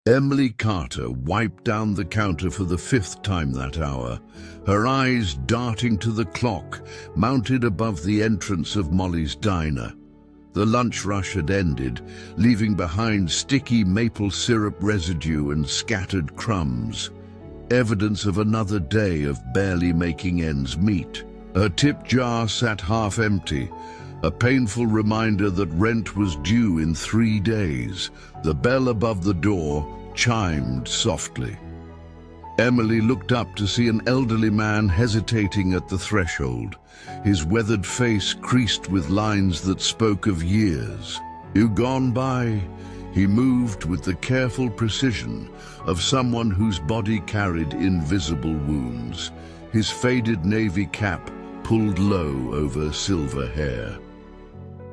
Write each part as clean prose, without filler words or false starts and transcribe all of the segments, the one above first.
Emily Carter wiped down the counter for the fifth time that hour, her eyes darting to the clock mounted above the entrance of Molly's diner. The lunch rush had ended, leaving behind sticky maple syrup residue and scattered crumbs, evidence of another day of barely making ends meet. Her tip jar sat half empty, a painful reminder that rent was due in 3 days. The bell above the door chimed softly. Emily looked up to see an elderly man hesitating at the threshold, his weathered face creased with lines that spoke of years. "You gone by?" He moved with the careful precision of someone whose body carried invisible wounds, his faded navy cap pulled low over silver hair.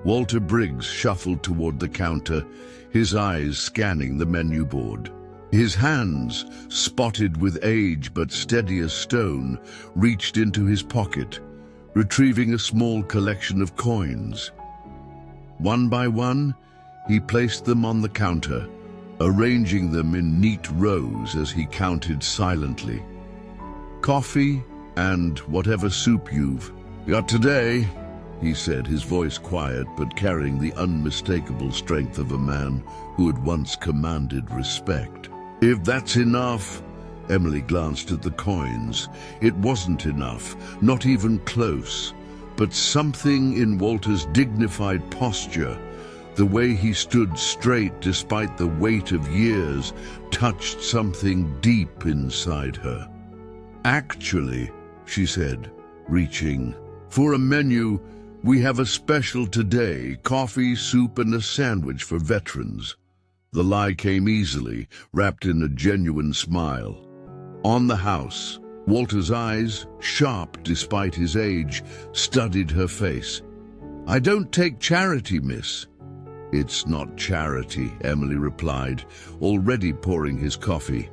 Walter Briggs shuffled toward the counter, his eyes scanning the menu board. His hands, spotted with age but steady as stone, reached into his pocket, retrieving a small collection of coins. One by one, he placed them on the counter, arranging them in neat rows as he counted silently. "Coffee and whatever soup you've got today," he said, his voice quiet but carrying the unmistakable strength of a man who had once commanded respect. "If that's enough." Emily glanced at the coins. It wasn't enough, not even close, but something in Walter's dignified posture, the way he stood straight despite the weight of years, touched something deep inside her. "Actually," she said, reaching, "for a menu, we have a special today, coffee, soup, and a sandwich for veterans." The lie came easily, wrapped in a genuine smile. On the house, Walter's eyes, sharp despite his age, studied her face. "I don't take charity, miss." "It's not charity," Emily replied, already pouring his coffee.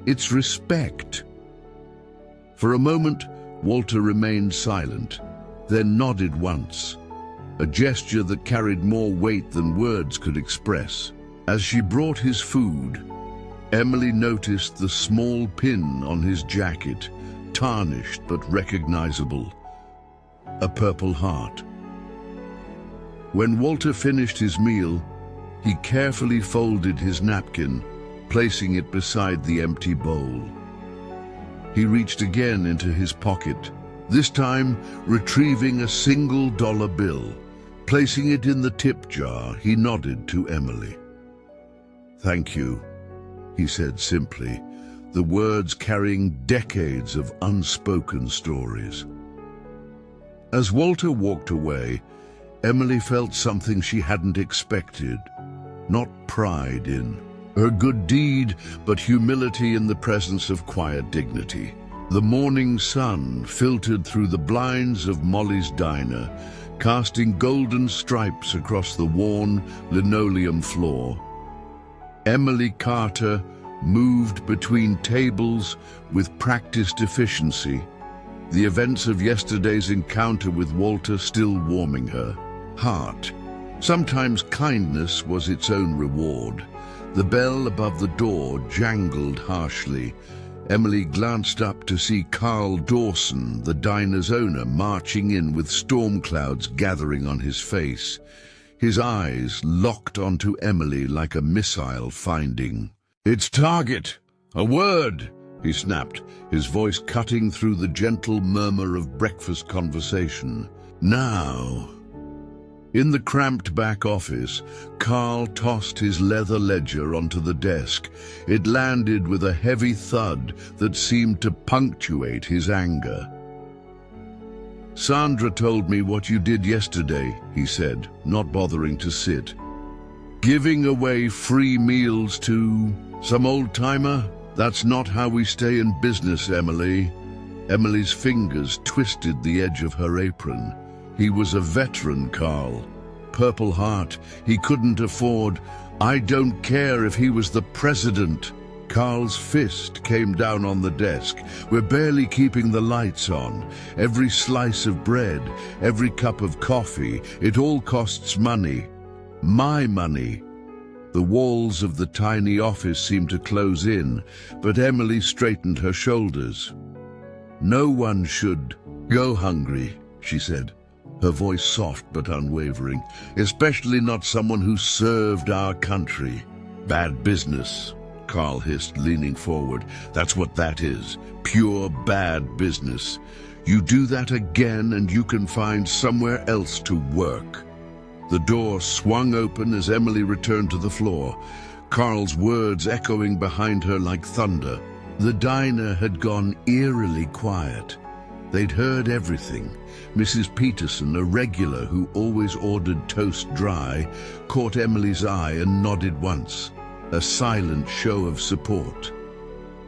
"It's respect." For a moment, Walter remained silent, then nodded once, a gesture that carried more weight than words could express. As she brought his food, Emily noticed the small pin on his jacket, tarnished but recognizable, a Purple Heart. When Walter finished his meal, he carefully folded his napkin, placing it beside the empty bowl. He reached again into his pocket, this time retrieving a $1 bill. Placing it in the tip jar, he nodded to Emily. "Thank you," he said simply, the words carrying decades of unspoken stories. As Walter walked away, Emily felt something she hadn't expected, not pride in her good deed, but humility in the presence of quiet dignity. The morning sun filtered through the blinds of Molly's diner, casting golden stripes across the worn linoleum floor. Emily Carter moved between tables with practiced efficiency, the events of yesterday's encounter with Walter still warming her heart. Sometimes kindness was its own reward. The bell above the door jangled harshly. Emily glanced up to see Carl Dawson, the diner's owner, marching in with storm clouds gathering on his face. His eyes locked onto Emily like a missile finding its target. "A word," he snapped, his voice cutting through the gentle murmur of breakfast conversation. "Now." In the cramped back office, Carl tossed his leather ledger onto the desk. It landed with a heavy thud that seemed to punctuate his anger. "Sandra told me what you did yesterday," he said, not bothering to sit. "Giving away free meals to some old-timer? That's not how we stay in business, Emily." Emily's fingers twisted the edge of her apron. He was a veteran, Carl. Purple Heart. He couldn't afford. "I don't care if he was the president." Carl's fist came down on the desk. "We're barely keeping the lights on. Every slice of bread, every cup of coffee, it all costs money. My money." The walls of the tiny office seemed to close in, but Emily straightened her shoulders. "No one should go hungry," she said, her voice soft but unwavering, "especially not someone who served our country." "Bad business," Carl hissed, leaning forward. "That's what that is. Pure bad business. You do that again and you can find somewhere else to work." The door swung open as Emily returned to the floor, Carl's words echoing behind her like thunder. The diner had gone eerily quiet. They'd heard everything. Mrs. Peterson, a regular who always ordered toast dry, caught Emily's eye and nodded once, a silent show of support.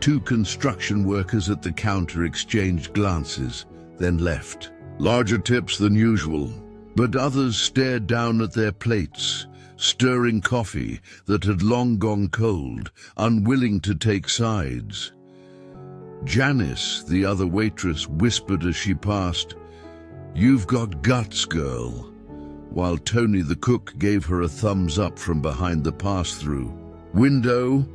Two construction workers at the counter exchanged glances, then left. Larger tips than usual, but others stared down at their plates, stirring coffee that had long gone cold, unwilling to take sides. Janice, the other waitress, whispered as she passed, "You've got guts, girl," while Tony the cook gave her a thumbs up from behind the pass-through window.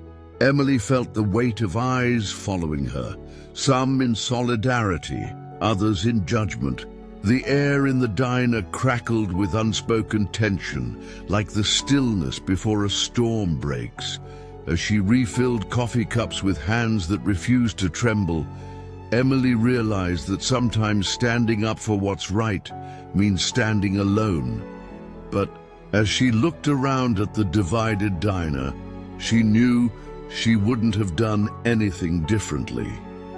Emily felt the weight of eyes following her, some in solidarity, others in judgment. The air in the diner crackled with unspoken tension, like the stillness before a storm breaks. As she refilled coffee cups with hands that refused to tremble, Emily realized that sometimes standing up for what's right means standing alone. But as she looked around at the divided diner, she knew she wouldn't have done anything differently.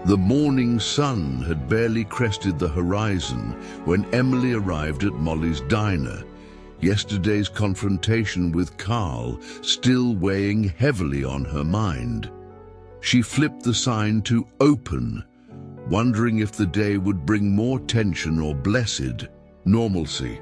The morning sun had barely crested the horizon when Emily arrived at Molly's diner, yesterday's confrontation with Carl still weighing heavily on her mind. She flipped the sign to "Open," wondering if the day would bring more tension or blessed normalcy.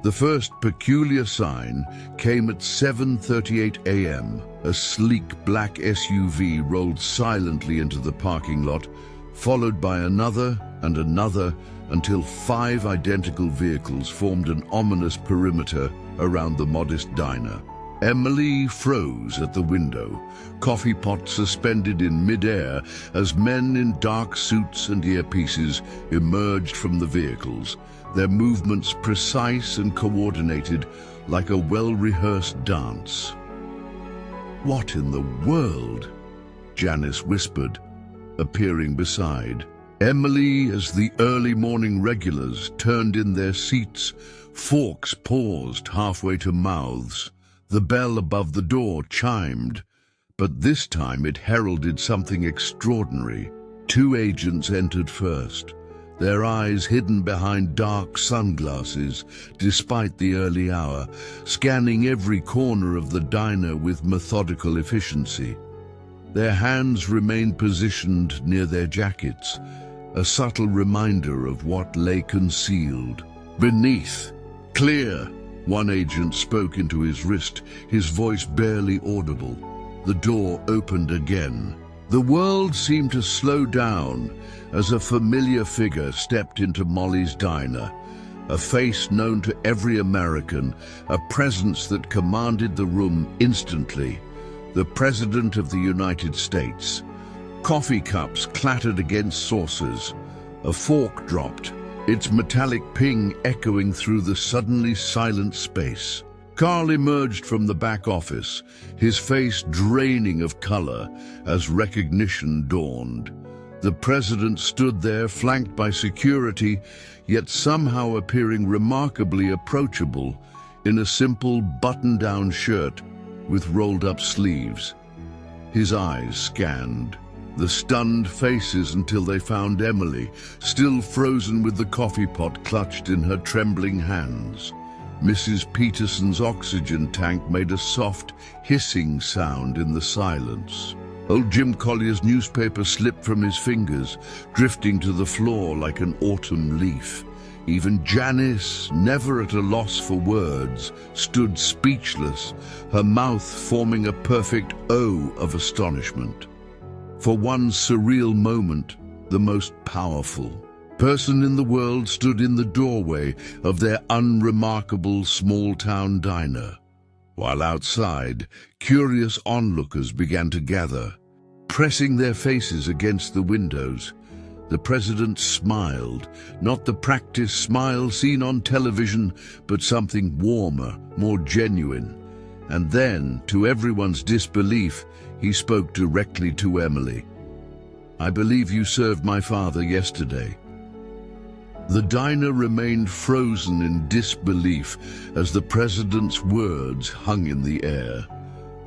The first peculiar sign came at 7:38 a.m. A sleek black SUV rolled silently into the parking lot, followed by another and another, until 5 identical vehicles formed an ominous perimeter around the modest diner. Emily froze at the window, coffee pot suspended in mid-air as men in dark suits and earpieces emerged from the vehicles, their movements precise and coordinated like a well-rehearsed dance. "What in the world?" Janice whispered, appearing beside Emily as the early morning regulars turned in their seats, forks paused halfway to mouths. The bell above the door chimed, but this time it heralded something extraordinary. 2 agents entered first, their eyes hidden behind dark sunglasses despite the early hour, scanning every corner of the diner with methodical efficiency. Their hands remained positioned near their jackets, a subtle reminder of what lay concealed beneath. "Clear," one agent spoke into his wrist, his voice barely audible. The door opened again. The world seemed to slow down as a familiar figure stepped into Molly's diner, a face known to every American, a presence that commanded the room instantly. The President of the United States. Coffee cups clattered against saucers. A fork dropped, its metallic ping echoing through the suddenly silent space. Carl emerged from the back office, his face draining of color as recognition dawned. The president stood there, flanked by security, yet somehow appearing remarkably approachable, in a simple button-down shirt with rolled-up sleeves. His eyes scanned the stunned faces until they found Emily, still frozen with the coffee pot clutched in her trembling hands. Mrs. Peterson's oxygen tank made a soft, hissing sound in the silence. Old Jim Collier's newspaper slipped from his fingers, drifting to the floor like an autumn leaf. Even Janice, never at a loss for words, stood speechless, her mouth forming a perfect O of astonishment. For one surreal moment, the most powerful person in the world stood in the doorway of their unremarkable small-town diner. while outside, curious onlookers began to gather, pressing their faces against the windows. The president smiled, not the practiced smile seen on television, but something warmer, more genuine. And then, to everyone's disbelief, he spoke directly to Emily. "I believe you served my father yesterday." The diner remained frozen in disbelief as the president's words hung in the air.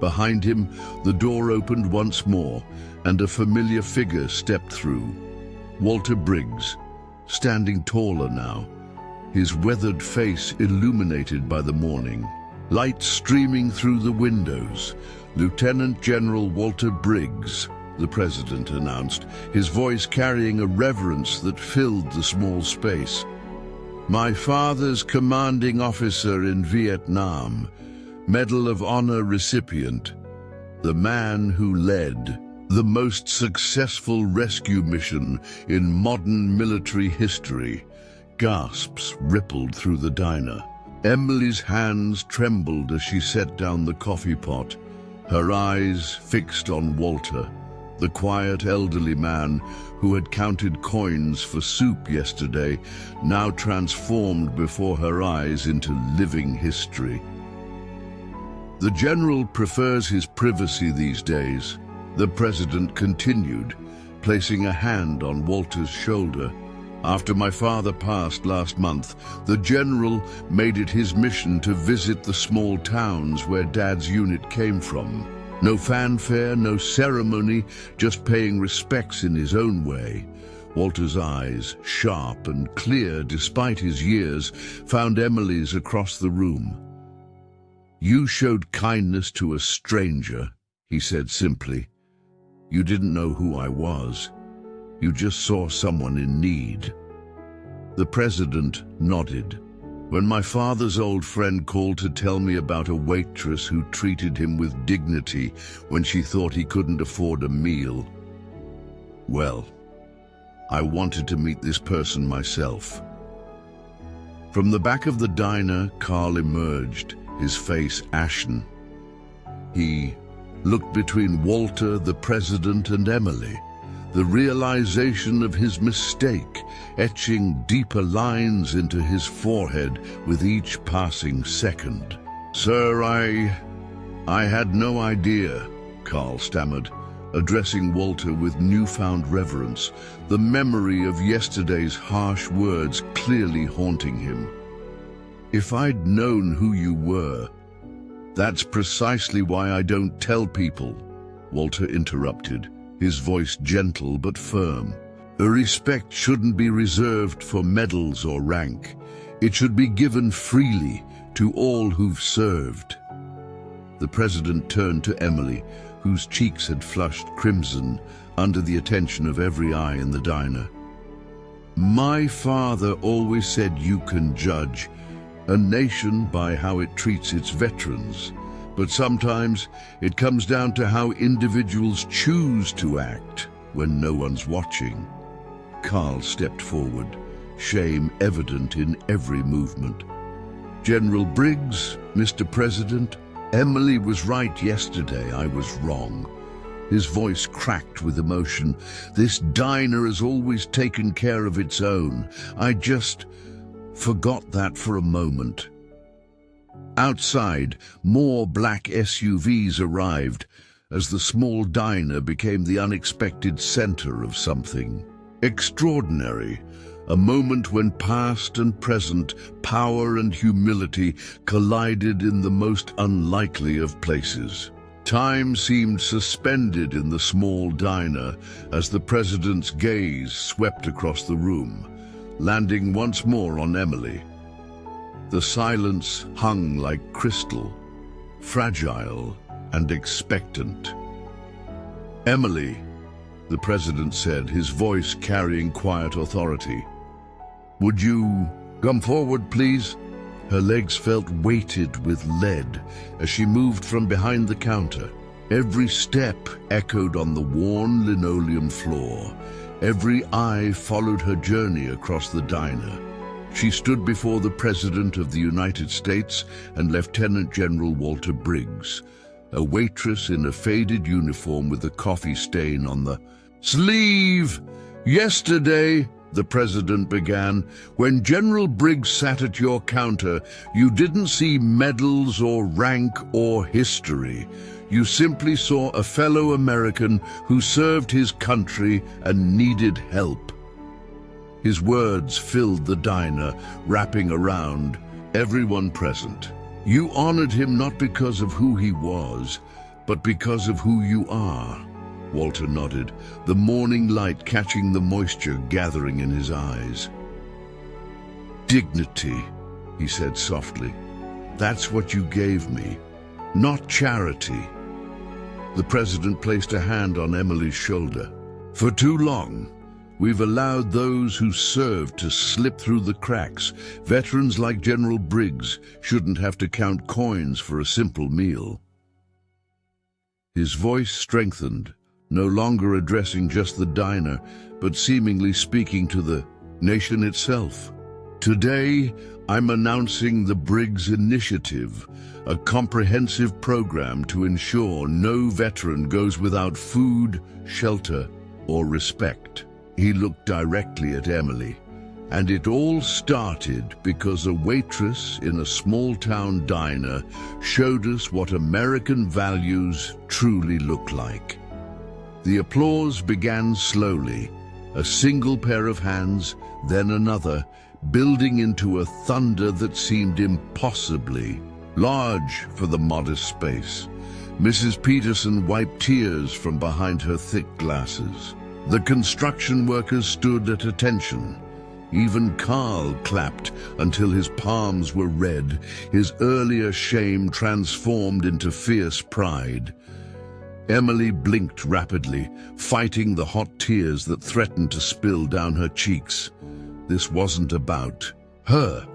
Behind him, the door opened once more, and a familiar figure stepped through. Walter Briggs, standing taller now, his weathered face illuminated by the morning. Light streaming through the windows. "Lieutenant General Walter Briggs," the president announced, his voice carrying a reverence that filled the small space. "My father's commanding officer in Vietnam, Medal of Honor recipient, the man who led the most successful rescue mission in modern military history." Gasps rippled through the diner. Emily's hands trembled as she set down the coffee pot, her eyes fixed on Walter, the quiet elderly man who had counted coins for soup yesterday, now transformed before her eyes into living history. "The general prefers his privacy these days," the president continued, placing a hand on Walter's shoulder. "After my father passed last month, the general made it his mission to visit the small towns where Dad's unit came from. No fanfare, no ceremony, just paying respects in his own way." Walter's eyes, sharp and clear despite his years, found Emily's across the room. "You showed kindness to a stranger," he said simply. "You didn't know who I was. You just saw someone in need." The president nodded. "When my father's old friend called to tell me about a waitress who treated him with dignity when she thought he couldn't afford a meal, well, I wanted to meet this person myself." From the back of the diner, Carl emerged, his face ashen. He looked between Walter, the president, and Emily, the realization of his mistake etching deeper lines into his forehead with each passing second. "Sir, I had no idea," Carl stammered, addressing Walter with newfound reverence, the memory of yesterday's harsh words clearly haunting him. "If I'd known who you were—" "That's precisely why I don't tell people," Walter interrupted, his voice gentle but firm. "A respect shouldn't be reserved for medals or rank. It should be given freely to all who've served." The president turned to Emily, whose cheeks had flushed crimson under the attention of every eye in the diner. "My father always said you can judge a nation by how it treats its veterans, but sometimes it comes down to how individuals choose to act when no one's watching." Carl stepped forward, shame evident in every movement. "General Briggs, Mr. President, Emily was right yesterday, I was wrong." His voice cracked with emotion. "This diner has always taken care of its own. I just forgot that for a moment." Outside, more black SUVs arrived as the small diner became the unexpected center of something extraordinary, a moment when past and present, power and humility collided in the most unlikely of places. Time seemed suspended in the small diner as the president's gaze swept across the room, landing once more on Emily. The silence hung like crystal, fragile and expectant. "Emily," the president said, his voice carrying quiet authority, "would you come forward, please?" Her legs felt weighted with lead as she moved from behind the counter. Every step echoed on the worn linoleum floor. Every eye followed her journey across the diner. She stood before the President of the United States and Lieutenant General Walter Briggs, a waitress in a faded uniform with a coffee stain on the sleeve. "Yesterday," the President began, "when General Briggs sat at your counter, you didn't see medals or rank or history. You simply saw a fellow American who served his country and needed help." His words filled the diner, wrapping around everyone present. "You honored him not because of who he was, but because of who you are." Walter nodded, the morning light catching the moisture gathering in his eyes. "Dignity," he said softly. "That's what you gave me, not charity." The President placed a hand on Emily's shoulder. "For too long, we've allowed those who served to slip through the cracks. Veterans like General Briggs shouldn't have to count coins for a simple meal." His voice strengthened, no longer addressing just the diner, but seemingly speaking to the nation itself. "Today, I'm announcing the Briggs Initiative, a comprehensive program to ensure no veteran goes without food, shelter, or respect." He looked directly at Emily. "And it all started because a waitress in a small-town diner showed us what American values truly look like." The applause began slowly, a single pair of hands, then another, building into a thunder that seemed impossibly large for the modest space. Mrs. Peterson wiped tears from behind her thick glasses. The construction workers stood at attention. Even Carl clapped until his palms were red, his earlier shame transformed into fierce pride. Emily blinked rapidly, fighting the hot tears that threatened to spill down her cheeks. This wasn't about her.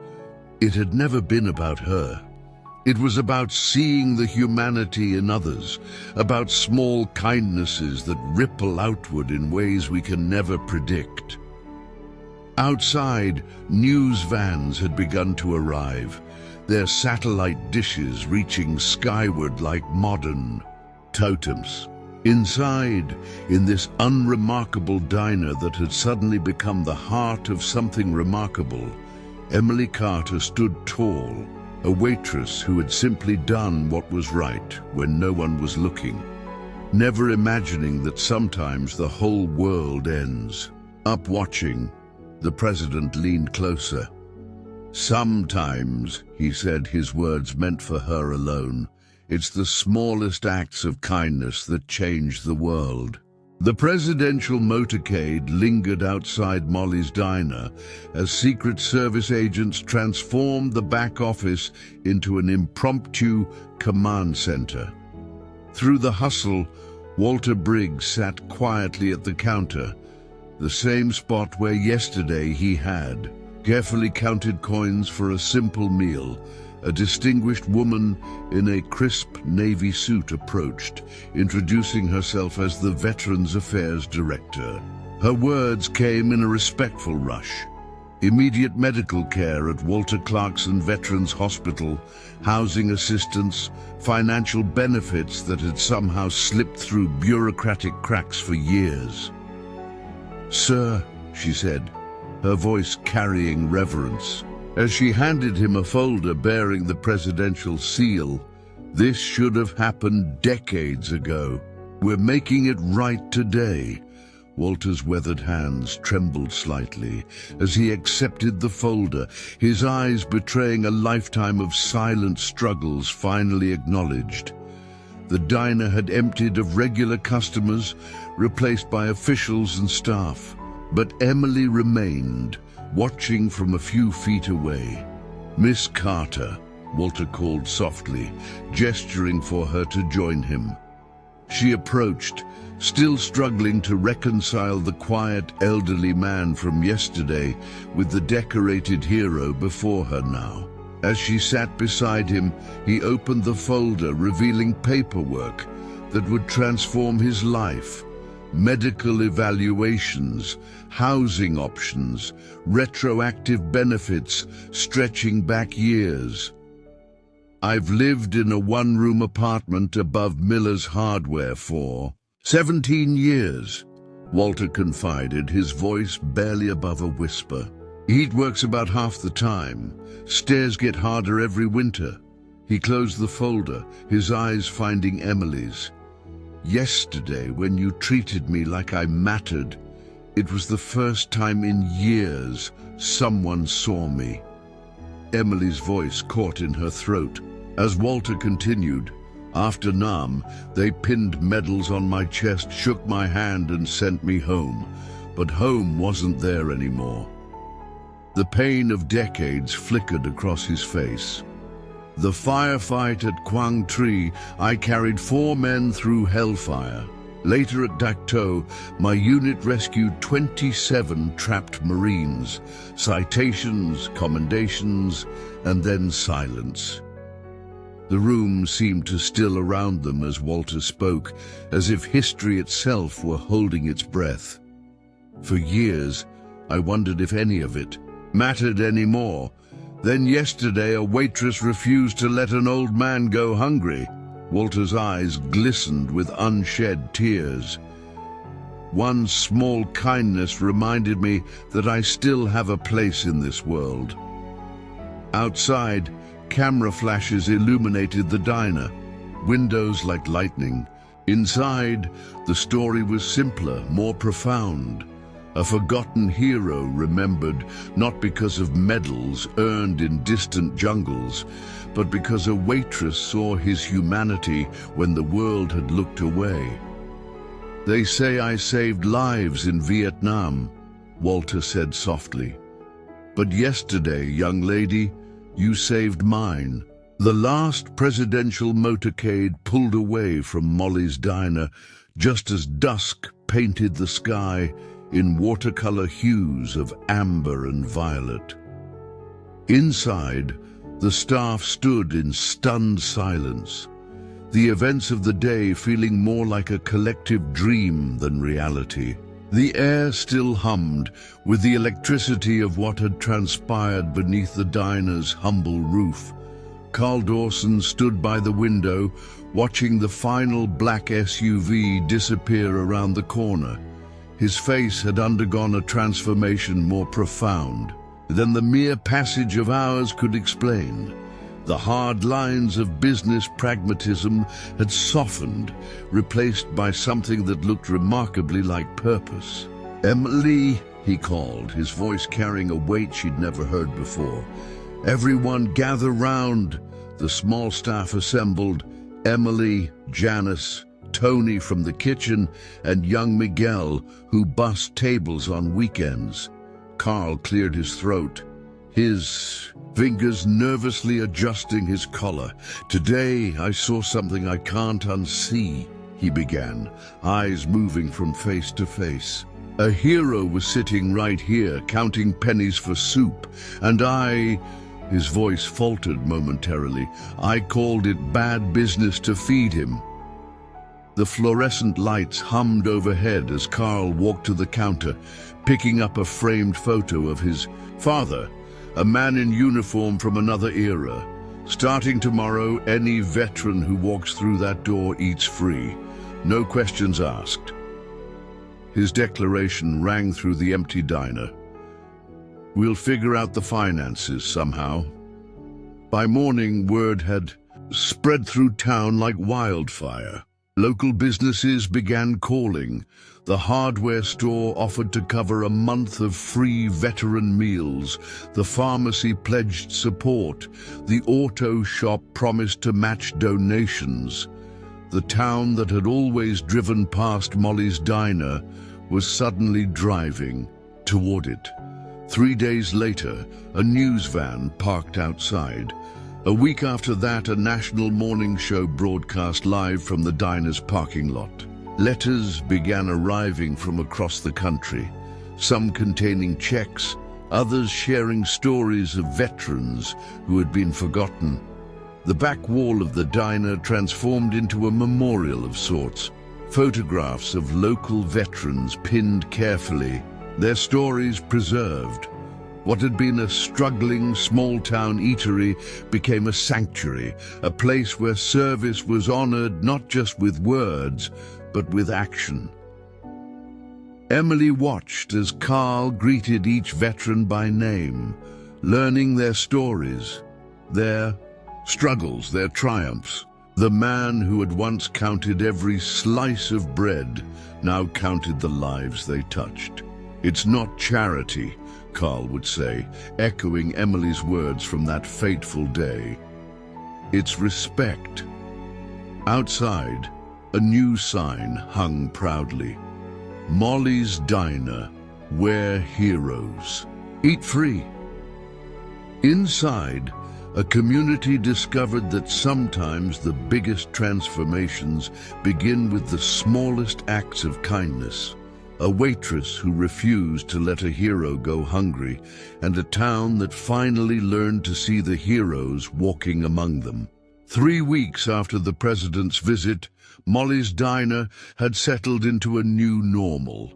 It had never been about her. It was about seeing the humanity in others, about small kindnesses that ripple outward in ways we can never predict. Outside, news vans had begun to arrive, their satellite dishes reaching skyward like modern totems. Inside, in this unremarkable diner that had suddenly become the heart of something remarkable, Emily Carter stood tall, a waitress who had simply done what was right when no one was looking, never imagining that sometimes the whole world ends. Up watching, the President leaned closer. "Sometimes," he said, his words meant for her alone, "it's the smallest acts of kindness that change the world." The presidential motorcade lingered outside Molly's diner as Secret Service agents transformed the back office into an impromptu command center. Through the hustle, Walter Briggs sat quietly at the counter, the same spot where yesterday he had carefully counted coins for a simple meal. A distinguished woman in a crisp navy suit approached, introducing herself as the Veterans Affairs Director. Her words came in a respectful rush. Immediate medical care at Walter Clarkson Veterans Hospital, housing assistance, financial benefits that had somehow slipped through bureaucratic cracks for years. "Sir," she said, her voice carrying reverence. As she handed him a folder bearing the presidential seal, "This should have happened decades ago. We're making it right today." Walter's weathered hands trembled slightly as he accepted the folder, his eyes betraying a lifetime of silent struggles finally acknowledged. The diner had emptied of regular customers, replaced by officials and staff. But Emily remained, watching from a few feet away. "Miss Carter," Walter called softly, gesturing for her to join him. She approached, still struggling to reconcile the quiet, elderly man from yesterday with the decorated hero before her now. As she sat beside him, he opened the folder, revealing paperwork that would transform his life. medical evaluations, housing options, retroactive benefits stretching back years. I've lived in a one-room apartment above Miller's Hardware for 17 years, Walter confided, his voice barely above a whisper. Heat works about half the time. Stairs get harder every winter. He closed the folder, his eyes finding Emily's. Yesterday, when you treated me like I mattered, it was the first time in years someone saw me. Emily's voice caught in her throat. As Walter continued, after Nam, they pinned medals on my chest, shook my hand and sent me home. But home wasn't there anymore. The pain of decades flickered across his face. The firefight at Quang Tri, I carried 4 men through hellfire. Later at Dak To, my unit rescued 27 trapped Marines. Citations, commendations, and then silence. The room seemed to still around them as Walter spoke, as if history itself were holding its breath. For years, I wondered if any of it mattered anymore. Then yesterday, a waitress refused to let an old man go hungry. Walter's eyes glistened with unshed tears. One small kindness reminded me that I still have a place in this world. Outside, camera flashes illuminated the diner, windows like lightning. Inside, the story was simpler, more profound. A forgotten hero remembered not because of medals earned in distant jungles, but because a waitress saw his humanity when the world had looked away. They say I saved lives in Vietnam, Walter said softly. But yesterday, young lady, you saved mine. The last presidential motorcade pulled away from Molly's diner just as dusk painted the sky in watercolor hues of amber and violet. Inside, the staff stood in stunned silence, the events of the day feeling more like a collective dream than reality. The air still hummed with the electricity of what had transpired beneath the diner's humble roof. Carl Dawson stood by the window, watching the final black SUV disappear around the corner. His face had undergone a transformation more profound than the mere passage of hours could explain. The hard lines of business pragmatism had softened, replaced by something that looked remarkably like purpose. "Emily," he called, his voice carrying a weight she'd never heard before. "Everyone gather round." The small staff assembled. Emily, Janice, Tony from the kitchen, and young Miguel, who bussed tables on weekends. Carl cleared his throat, his fingers nervously adjusting his collar. "Today I saw something I can't unsee," he began, eyes moving from face to face. "A hero was sitting right here, counting pennies for soup, and his voice faltered momentarily, "I called it bad business to feed him." The fluorescent lights hummed overhead as Carl walked to the counter, picking up a framed photo of his father, a man in uniform from another era. "Starting tomorrow, any veteran who walks through that door eats free. No questions asked." His declaration rang through the empty diner. "We'll figure out the finances somehow." By morning, word had spread through town like wildfire. Local businesses began calling. The hardware store offered to cover a month of free veteran meals. The pharmacy pledged support. The auto shop promised to match donations. The town that had always driven past Molly's diner was suddenly driving toward it. 3 days later, a news van parked outside. A week after that, a national morning show broadcast live from the diner's parking lot. Letters began arriving from across the country, some containing checks, others sharing stories of veterans who had been forgotten. The back wall of the diner transformed into a memorial of sorts. Photographs of local veterans pinned carefully, their stories preserved. What had been a struggling small-town eatery became a sanctuary, a place where service was honored not just with words, but with action. Emily watched as Carl greeted each veteran by name, learning their stories, their struggles, their triumphs. The man who had once counted every slice of bread now counted the lives they touched. "It's not charity," Carl would say, echoing Emily's words from that fateful day. "It's respect." Outside, a new sign hung proudly. "Molly's Diner, we're heroes. Eat free." Inside, a community discovered that sometimes the biggest transformations begin with the smallest acts of kindness. A waitress who refused to let a hero go hungry, and a town that finally learned to see the heroes walking among them. 3 weeks after the president's visit, Molly's Diner had settled into a new normal.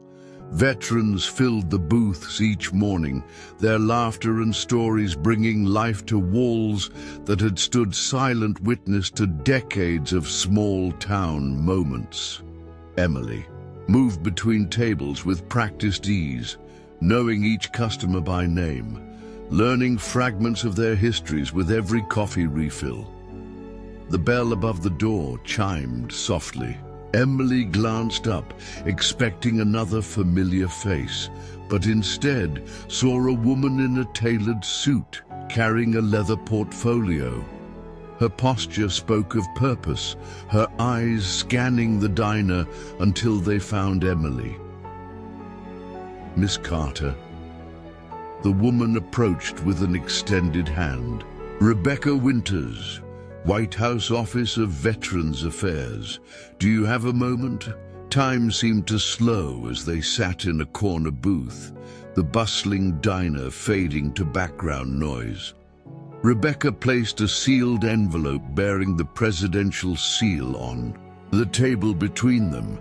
Veterans filled the booths each morning, their laughter and stories bringing life to walls that had stood silent witness to decades of small-town moments. Emily moved between tables with practiced ease, knowing each customer by name, learning fragments of their histories with every coffee refill. The bell above the door chimed softly. Emily glanced up, expecting another familiar face, but instead saw a woman in a tailored suit, carrying a leather portfolio. Her posture spoke of purpose, her eyes scanning the diner until they found Emily. "Miss Carter." The woman approached with an extended hand. "Rebecca Winters, White House Office of Veterans Affairs. Do you have a moment?" Time seemed to slow as they sat in a corner booth, the bustling diner fading to background noise. Rebecca placed a sealed envelope bearing the presidential seal on the table between them.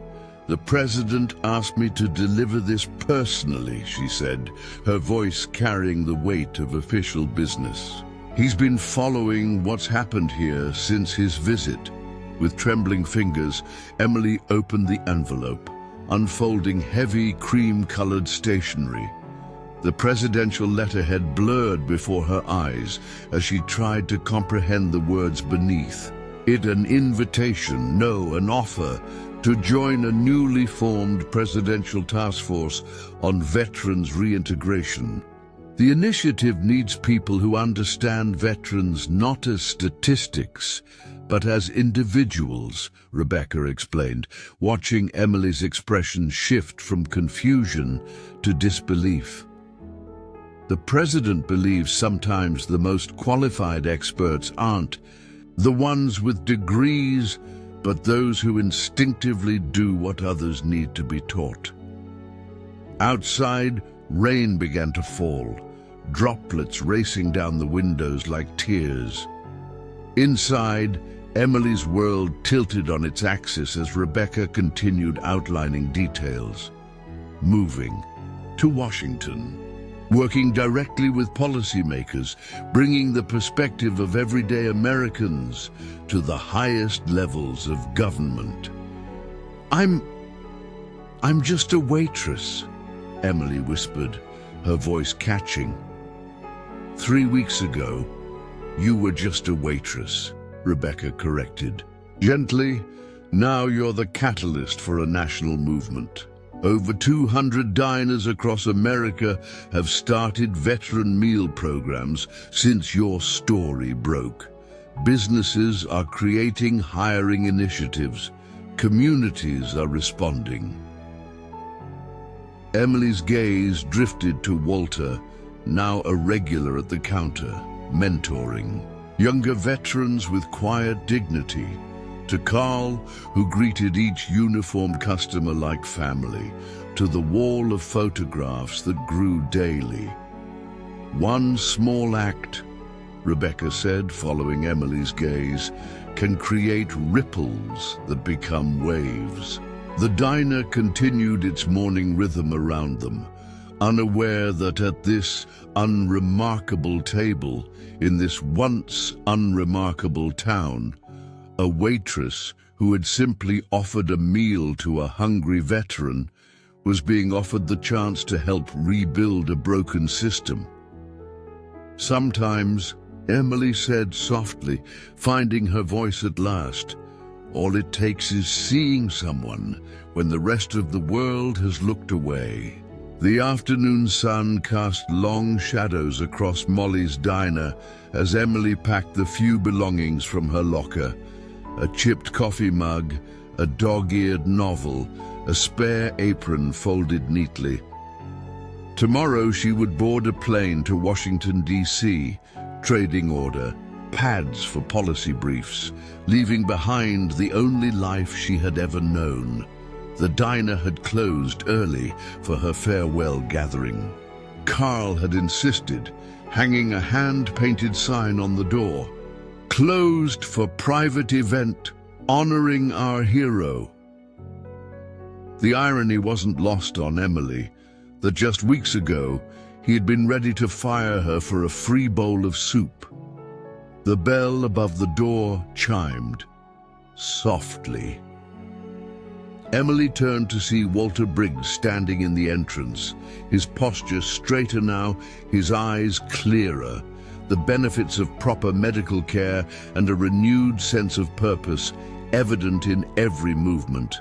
"The president asked me to deliver this personally," she said, her voice carrying the weight of official business. "He's been following what's happened here since his visit." With trembling fingers, Emily opened the envelope, unfolding heavy cream-colored stationery. The presidential letterhead blurred before her eyes as she tried to comprehend the words beneath. It an invitation, no, an offer, to join a newly formed presidential task force on veterans reintegration. The initiative needs people who understand veterans not as statistics, but as individuals, Rebecca explained, watching Emily's expression shift from confusion to disbelief. "The president believes sometimes the most qualified experts aren't the ones with degrees, but those who instinctively do what others need to be taught." Outside, rain began to fall, droplets racing down the windows like tears. Inside, Emily's world tilted on its axis as Rebecca continued outlining details. Moving to Washington, working directly with policymakers, bringing the perspective of everyday Americans to the highest levels of government. I'm just a waitress," Emily whispered, her voice catching. 3 weeks ago, you were just a waitress," Rebecca corrected. Gently, "Now you're the catalyst for a national movement. Over 200 diners across America have started veteran meal programs since your story broke. Businesses are creating hiring initiatives. Communities are responding." Emily's gaze drifted to Walter, now a regular at the counter, mentoring younger veterans with quiet dignity, to Carl, who greeted each uniformed customer like family, to the wall of photographs that grew daily. "One small act," Rebecca said, following Emily's gaze, "can create ripples that become waves." The diner continued its morning rhythm around them, unaware that at this unremarkable table, in this once unremarkable town, a waitress who had simply offered a meal to a hungry veteran was being offered the chance to help rebuild a broken system. "Sometimes," Emily said softly, finding her voice at last, "all it takes is seeing someone when the rest of the world has looked away." The afternoon sun cast long shadows across Molly's diner as Emily packed the few belongings from her locker: a chipped coffee mug, a dog-eared novel, a spare apron folded neatly. Tomorrow she would board a plane to Washington, D.C., trading order, pads for policy briefs, leaving behind the only life she had ever known. The diner had closed early for her farewell gathering. Carl had insisted, hanging a hand-painted sign on the door: "Closed for private event, honoring our hero." The irony wasn't lost on Emily that just weeks ago he had been ready to fire her for a free bowl of soup. The bell above the door chimed softly. Emily turned to see Walter Briggs standing in the entrance, his posture straighter now, his eyes clearer, the benefits of proper medical care and a renewed sense of purpose evident in every movement.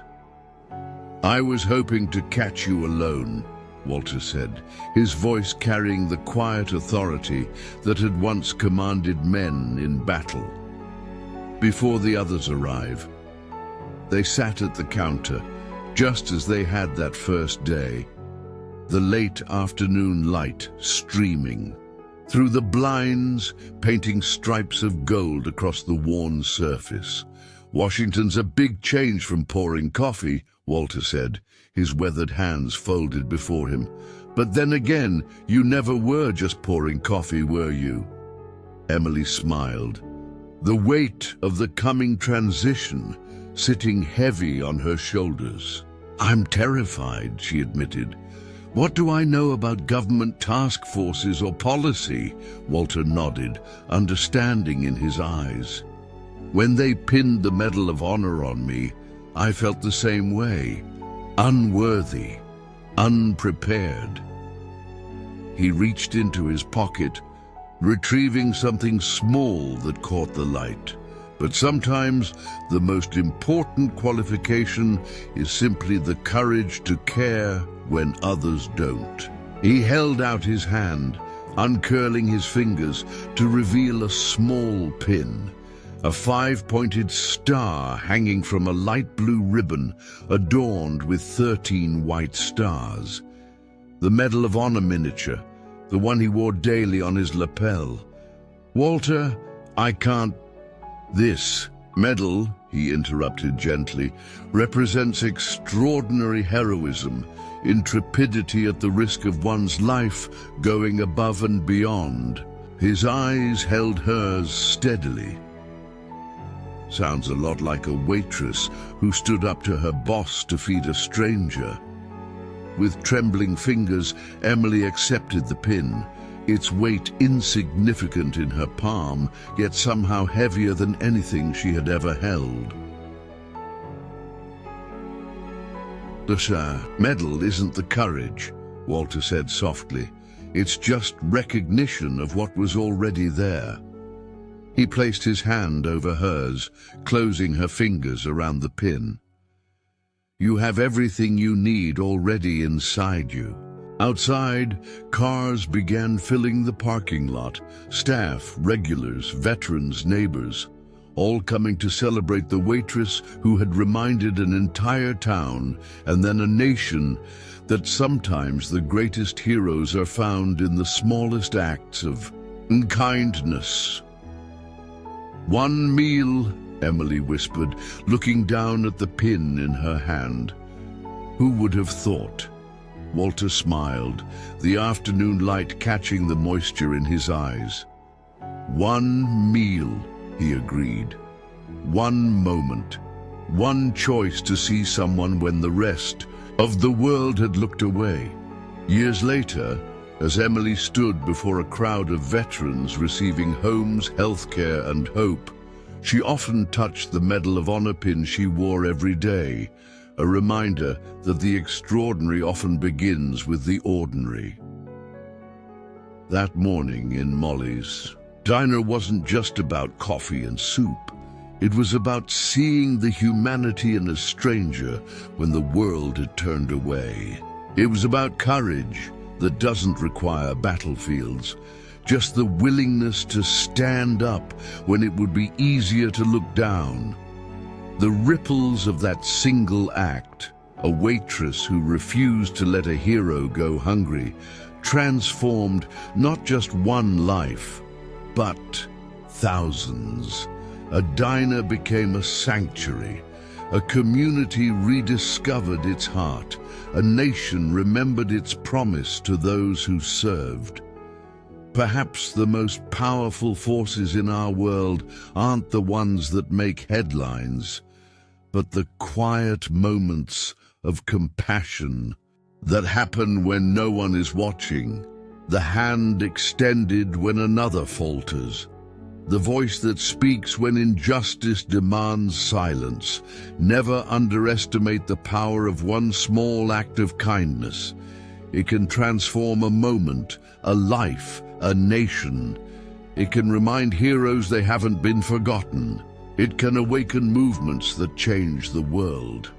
"I was hoping to catch you alone," Walter said, his voice carrying the quiet authority that had once commanded men in battle. Before the others arrive, they sat at the counter, just as they had that first day, the late afternoon light streaming through the blinds, painting stripes of gold across the worn surface. "Washington's a big change from pouring coffee," Walter said, his weathered hands folded before him. "But then again, you never were just pouring coffee, were you?" Emily smiled, the weight of the coming transition sitting heavy on her shoulders. "I'm terrified," she admitted. "What do I know about government task forces or policy?" Walter nodded, understanding in his eyes. "When they pinned the Medal of Honor on me, I felt the same way. Unworthy, unprepared." He reached into his pocket, retrieving something small that caught the light. But sometimes the most important qualification is simply the courage to care when others don't. He held out his hand, uncurling his fingers to reveal a small pin, a 5-pointed star hanging from a light blue ribbon adorned with 13 white stars. The Medal of Honor miniature, the one he wore daily on his lapel. "Walter, I can't—" "This medal," he interrupted gently, "represents extraordinary heroism, intrepidity at the risk of one's life, going above and beyond." His eyes held hers steadily. Sounds a lot like a waitress who stood up to her boss to feed a stranger. With trembling fingers, Emily accepted the pin, its weight insignificant in her palm, yet somehow heavier than anything she had ever held. "The medal isn't the courage," Walter said softly. "It's just recognition of what was already there." He placed his hand over hers, closing her fingers around the pin. "You have everything you need already inside you." Outside, cars began filling the parking lot, staff, regulars, veterans, neighbors, all coming to celebrate the waitress who had reminded an entire town and then a nation that sometimes the greatest heroes are found in the smallest acts of kindness. "One meal," Emily whispered, looking down at the pin in her hand. "Who would have thought?" Walter smiled, the afternoon light catching the moisture in his eyes. "One meal," he agreed. "One moment. One choice to see someone when the rest of the world had looked away. Years later, as Emily stood before a crowd of veterans receiving homes, healthcare, and hope, she often touched the Medal of Honor pin she wore every day, a reminder that the extraordinary often begins with the ordinary. That morning in Molly's diner wasn't just about coffee and soup. It was about seeing the humanity in a stranger when the world had turned away. It was about courage that doesn't require battlefields, just the willingness to stand up when it would be easier to look down. The ripples of that single act, a waitress who refused to let a hero go hungry, transformed not just one life, but thousands. A diner became a sanctuary. A community rediscovered its heart. A nation remembered its promise to those who served. Perhaps the most powerful forces in our world aren't the ones that make headlines, but the quiet moments of compassion that happen when no one is watching, the hand extended when another falters, the voice that speaks when injustice demands silence. Never underestimate the power of one small act of kindness. It can transform a moment, a life, a nation. It can remind heroes they haven't been forgotten. It can awaken movements that change the world.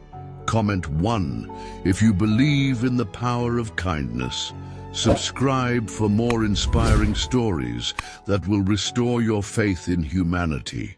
Comment 1 if you believe in the power of kindness. Subscribe for more inspiring stories that will restore your faith in humanity.